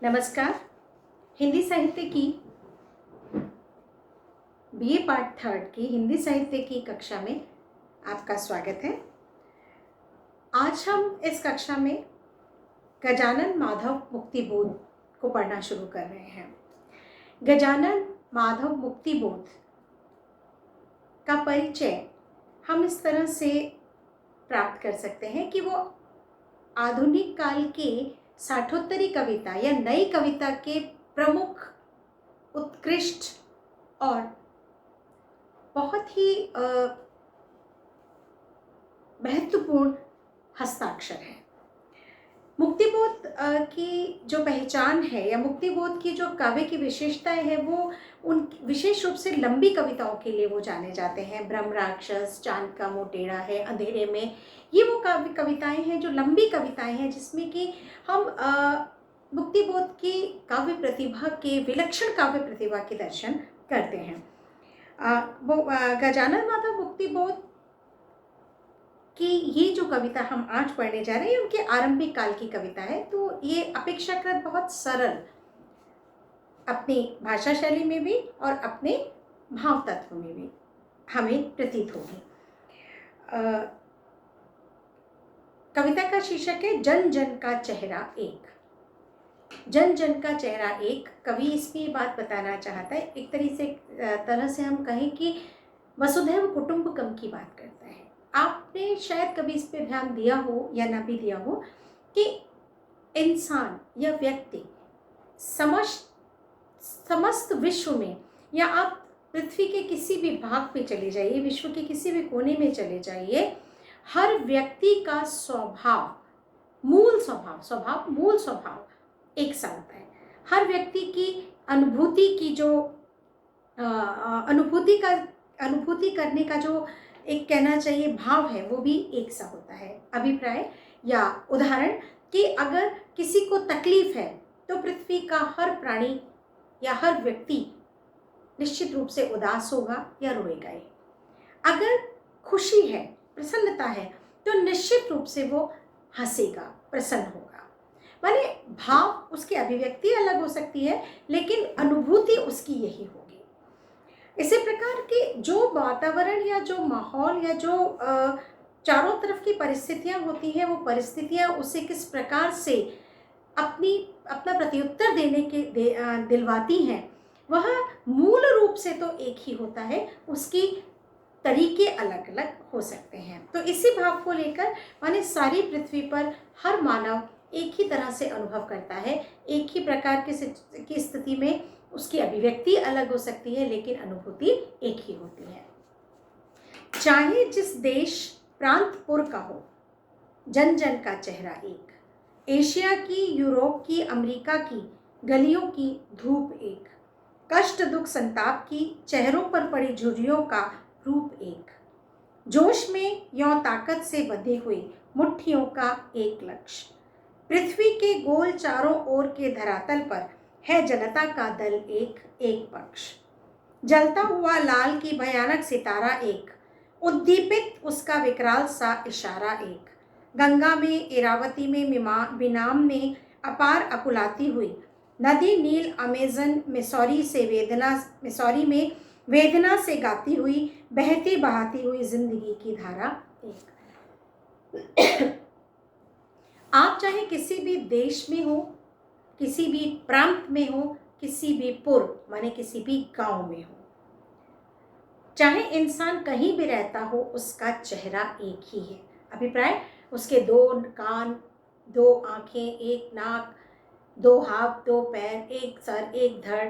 नमस्कार। हिंदी साहित्य की बीए पार्ट थर्ड की हिंदी साहित्य की कक्षा में आपका स्वागत है। आज हम इस कक्षा में गजानन माधव मुक्तिबोध को पढ़ना शुरू कर रहे हैं। गजानन माधव मुक्तिबोध का परिचय हम इस तरह से प्राप्त कर सकते हैं कि वो आधुनिक काल के साठोत्तरी कविता या नई कविता के प्रमुख, उत्कृष्ट और बहुत ही महत्वपूर्ण हस्ताक्षर है। मुक्तिबोध की जो पहचान है या मुक्तिबोध की जो काव्य की विशेषताएं है वो उन विशेष रूप से लंबी कविताओं के लिए वो जाने जाते हैं। ब्रह्म राक्षस, चांद का मोटेड़ा है, अंधेरे में, ये वो काव्य कविताएं हैं जो लंबी कविताएं हैं जिसमें कि हम मुक्तिबोध की काव्य प्रतिभा के, विलक्षण काव्य प्रतिभा के दर्शन करते हैं। वो गजानन माधव मुक्तिबोध कि ये जो कविता हम आज पढ़ने जा रहे हैं उनके आरंभिक काल की कविता है। तो ये अपेक्षाकृत बहुत सरल, अपनी भाषा शैली में भी और अपने भाव तत्व में भी हमें प्रतीत होगी। कविता का शीर्षक है जन जन का चेहरा एक। जन जन का चेहरा एक, कवि इसमें ये बात बताना चाहता है, एक तरह से हम कहें कि वसुधैव कुटुंबकम की बात करता है। आपने शायद कभी इस पे ध्यान दिया हो या ना भी दिया हो कि इंसान या व्यक्ति समस्त विश्व में, या आप पृथ्वी के किसी भी भाग पे चले जाइए, विश्व के किसी भी कोने में चले जाइए, हर व्यक्ति का मूल स्वभाव एक सा होता है। हर व्यक्ति की अनुभूति की जो अनुभूति करने का जो एक कहना चाहिए भाव है वो भी एक सा होता है। अभिप्राय या उदाहरण कि अगर किसी को तकलीफ है तो पृथ्वी का हर प्राणी या हर व्यक्ति निश्चित रूप से उदास होगा या रोएगा ही। अगर खुशी है, प्रसन्नता है, तो निश्चित रूप से वो हंसेगा, प्रसन्न होगा। माने भाव, उसकी अभिव्यक्ति अलग हो सकती है लेकिन अनुभूति उसकी यही होगी। इसी प्रकार की जो वातावरण या जो माहौल या जो चारों तरफ की परिस्थितियां होती हैं, वो परिस्थितियां उसे किस प्रकार से अपना प्रत्युत्तर देने के दिलवाती हैं, वह मूल रूप से तो एक ही होता है, उसकी तरीके अलग अलग हो सकते हैं। तो इसी भाव को लेकर माने सारी पृथ्वी पर हर मानव एक ही तरह से अनुभव करता है। एक ही प्रकार की स्थिति में उसकी अभिव्यक्ति अलग हो सकती है लेकिन अनुभूति एक ही होती है। चाहे जिस देश प्रांतपुर का हो, जन जन का चेहरा एक। एशिया की, यूरोप की, अमेरिका की गलियों की धूप एक। कष्ट दुख संताप की चेहरों पर पड़ी झुर्रियों का रूप एक। जोश में यों ताकत से बंधे हुए मुट्ठियों का एक लक्ष्य। पृथ्वी के गोल चारों ओर के धरातल पर है जनता का दल एक पक्ष। जलता हुआ लाल की भयानक सितारा एक, उद्दीपित उसका विकराल सा इशारा एक। गंगा में, इरावती में, मिनाम में अपार अकुलाती हुई नदी, नील, अमेजन, मिसौरी में वेदना से गाती हुई, बहती बहाती हुई जिंदगी की धारा एक। आप चाहे किसी भी देश में हो, किसी भी प्रांत में हो, किसी भी माने किसी भी गांव में हो, चाहे इंसान कहीं भी रहता हो, उसका चेहरा एक ही है। अभिप्राय, उसके दो कान, दो आंखें, एक नाक, दो हाथ, दो पैर, एक सर, एक धड़,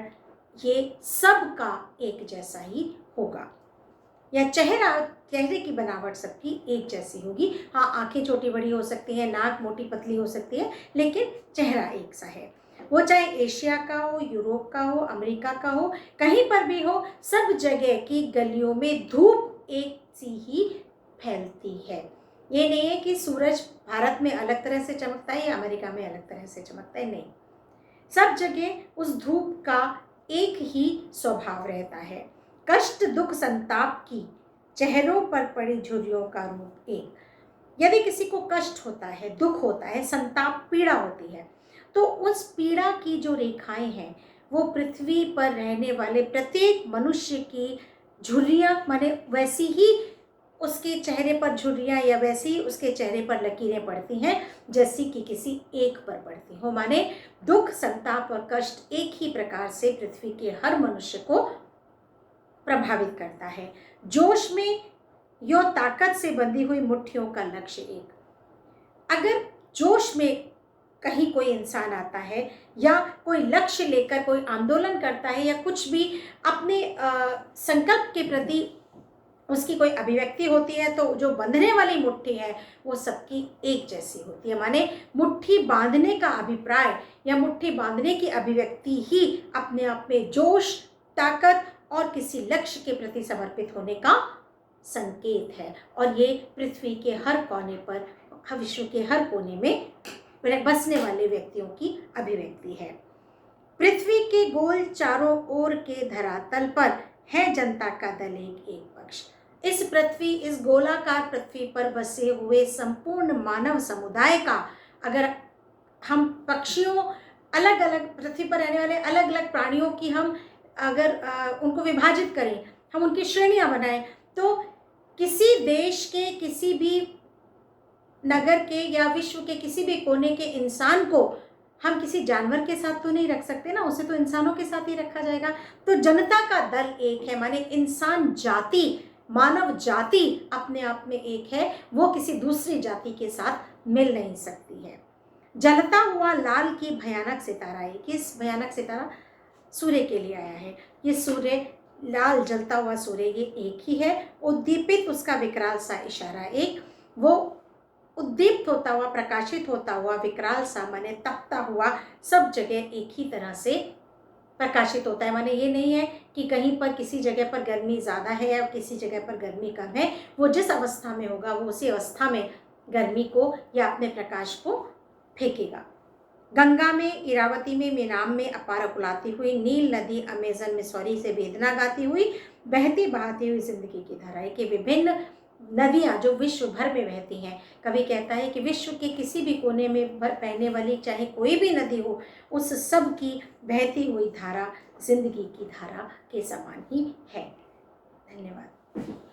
ये सब का एक जैसा ही होगा। या चेहरे की बनावट सबकी एक जैसी होगी। हाँ, आंखें छोटी बड़ी हो सकती हैं, नाक मोटी पतली हो सकती है, लेकिन चेहरा एक सा है। वो चाहे एशिया का हो, यूरोप का हो, अमेरिका का हो, कहीं पर भी हो, सब जगह की गलियों में धूप एक सी ही फैलती है। ये नहीं है कि सूरज भारत में अलग तरह से चमकता है या अमेरिका में अलग तरह से चमकता है, नहीं। सब जगह उस धूप का एक ही स्वभाव रहता है। कष्ट दुख संताप की चेहरों पर पड़ी झुर्रियों का रूप एक। यदि किसी को कष्ट होता है, दुख होता है, संताप, पीड़ा होती है, तो उस पीड़ा की जो रेखाएं हैं वो पृथ्वी पर रहने वाले प्रत्येक मनुष्य की झुर्रियां, माने वैसी ही उसके चेहरे पर झुर्रियां या वैसे ही उसके चेहरे पर लकीरें पड़ती हैं जैसी कि किसी एक पर पड़ती हो। माने दुख, संताप और कष्ट एक ही प्रकार से पृथ्वी के हर मनुष्य को प्रभावित करता है। जोश में यो ताकत से बंधी हुई मुट्ठियों का लक्ष्य एक। अगर जोश में कहीं कोई इंसान आता है या कोई लक्ष्य लेकर कोई आंदोलन करता है या कुछ भी अपने संकल्प के प्रति उसकी कोई अभिव्यक्ति होती है, तो जो बंधने वाली मुट्ठी है वो सबकी एक जैसी होती है। माने मुट्ठी बांधने का अभिप्राय या मुट्ठी बांधने की अभिव्यक्ति ही अपने आप में जोश, ताकत और किसी लक्ष्य के प्रति समर्पित होने का संकेत है। और ये पृथ्वी के हर कोने पर, विश्व के हर कोने में बसने वाले व्यक्तियों की अभिव्यक्ति है। पृथ्वी के गोल चारों ओर के धरातल पर है जनता का दल एक पक्ष। इस पृथ्वी, इस गोलाकार पृथ्वी पर बसे हुए संपूर्ण मानव समुदाय का अगर हम पक्षियों, अलग अलग पृथ्वी पर रहने वाले अलग अलग प्राणियों की हम अगर उनको विभाजित करें, हम उनकी श्रेणियां बनाएं, तो किसी देश के, किसी भी नगर के या विश्व के किसी भी कोने के इंसान को हम किसी जानवर के साथ तो नहीं रख सकते ना, उसे तो इंसानों के साथ ही रखा जाएगा। तो जनता का दल एक है, माने इंसान जाति, मानव जाति अपने आप में एक है, वो किसी दूसरी जाति के साथ मिल नहीं सकती है। जलता हुआ लाल की भयानक सितारा है। किस भयानक सितारा? सूर्य के लिए आया है। ये सूर्य, लाल जलता हुआ सूर्य, ये एक ही है। उद्दीपित उसका विकराल सा इशारा एक, वो उद्दीप्त होता हुआ, प्रकाशित होता हुआ, विकराल सा माने तपता हुआ, सब जगह एक ही तरह से प्रकाशित होता है। माने ये नहीं है कि कहीं पर किसी जगह पर गर्मी ज़्यादा है या किसी जगह पर गर्मी कम है। वो जिस अवस्था में होगा वो उसी अवस्था में गर्मी को या अपने प्रकाश को फेंकेगा। गंगा में, इरावती में, मेनाम में अपार उकुलाती हुई, नील नदी अमेजन में सॉरी से वेदना गाती हुई, बहती बहाती हुई जिंदगी की धाराएं के विभिन्न नदियाँ जो विश्व भर में बहती हैं। कवि कहता है कि विश्व के किसी भी कोने में बहने वाली चाहे कोई भी नदी हो, उस सब की बहती हुई धारा जिंदगी की धारा के समान ही है। धन्यवाद।